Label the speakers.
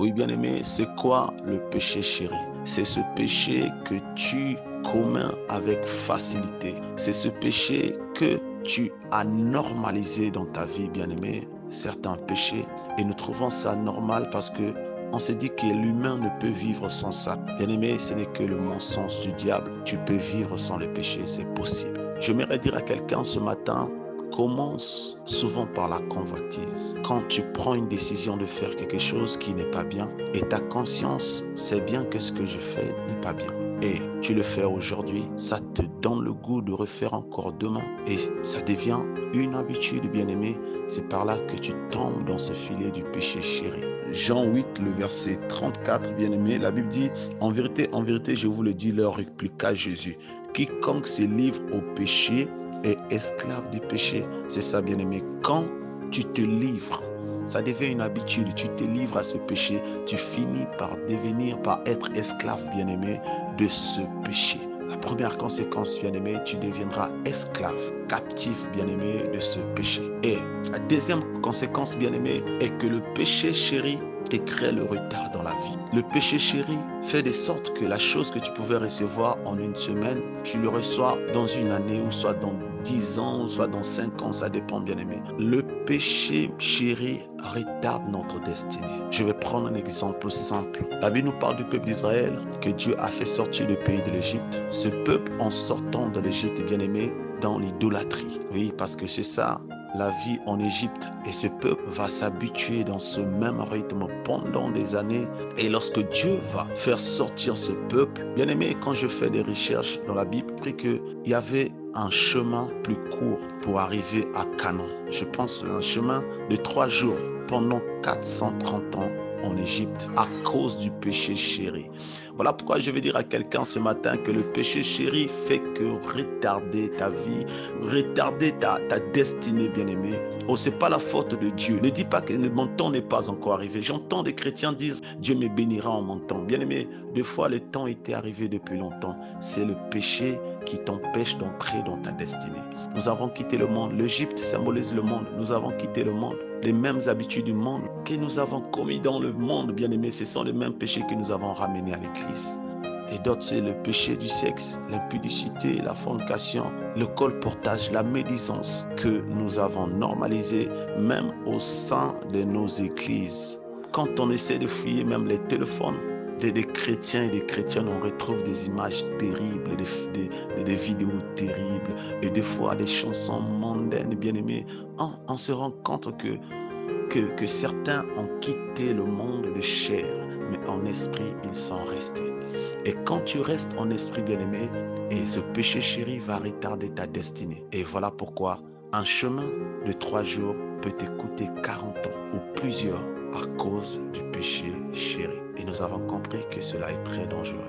Speaker 1: Oui, bien-aimé, c'est quoi le péché chéri? C'est ce péché que tu commets avec facilité. C'est ce péché que tu as normalisé dans ta vie, bien-aimé, certains péchés. Et nous trouvons ça normal parce que on se dit que l'humain ne peut vivre sans ça. Bien-aimé, ce n'est que le mensonge du diable. Tu peux vivre sans le péché, c'est possible. J'aimerais dire à quelqu'un ce matin, commence souvent par la convoitise. Quand tu prends une décision de faire quelque chose qui n'est pas bien et ta conscience sait bien que ce que je fais n'est pas bien et tu le fais aujourd'hui, ça te donne le goût de refaire encore demain et ça devient une habitude, bien-aimé. C'est par là que tu tombes dans ce filet du péché chéri. Jean 8, le verset 34, bien-aimé, la Bible dit, en vérité, je vous le dis, leur répliqua Jésus, quiconque se livre au péché est esclave du péché. C'est ça, bien-aimé. Quand tu te livres, ça devient une habitude. Tu te livres à ce péché, tu finis par devenir, par être esclave, bien-aimé, de ce péché. La première conséquence, bien-aimé, tu deviendras esclave, captif, bien-aimé, de ce péché. Et la deuxième conséquence, bien-aimé, est que le péché chéri te crée le retard dans la vie. Le péché chéri fait de sorte que la chose que tu pouvais recevoir en une semaine, tu le reçois dans une année ou soit dans 10 ans, ou soit dans 5 ans, ça dépend, bien aimé. Le péché chéri retarde notre destinée. Je vais prendre un exemple simple. La Bible nous parle du peuple d'Israël que Dieu a fait sortir du pays de l'Égypte. Ce peuple, en sortant de l'Égypte, bien aimé, dans l'idolâtrie. Oui, parce que c'est ça la vie en Égypte et ce peuple va s'habituer dans ce même rythme pendant des années et lorsque Dieu va faire sortir ce peuple, bien aimé, quand je fais des recherches dans la Bible, j'ai appris qu'il y avait un chemin plus court pour arriver à Canaan. Je pense un chemin de 3 jours pendant 430 ans en Égypte à cause du péché chéri. Voilà pourquoi je vais dire à quelqu'un ce matin que le péché chéri fait que retarder ta vie, retarder ta destinée, bien-aimé. Oh, c'est pas la faute de Dieu. Ne dis pas que mon temps n'est pas encore arrivé. J'entends des chrétiens dire Dieu me bénira en mon temps. Bien-aimé, des fois le temps était arrivé depuis longtemps. C'est le péché qui t'empêche d'entrer dans ta destinée. Nous avons quitté le monde. L'Égypte symbolise le monde. Nous avons quitté le monde. Les mêmes habitudes du monde que nous avons commis dans le monde, bien-aimé, ce sont les mêmes péchés que nous avons ramenés à l'église. Et d'autres, c'est le péché du sexe, l'impudicité, la fornication, le colportage, la médisance que nous avons normalisé même au sein de nos églises. Quand on essaie de fouiller même les téléphones des chrétiens et des chrétiennes, on retrouve des images terribles, des vidéos terribles et des fois des chansons mondaines, bien-aimées. On se rend compte que certains ont quitté le monde de chair, mais en esprit, ils sont restés. Et quand tu restes en esprit, bien-aimé, et ce péché chéri va retarder ta destinée. Et voilà pourquoi un chemin de 3 jours peut te coûter 40 ans ou plusieurs à cause du péché chéri. Et nous avons compris que cela est très dangereux.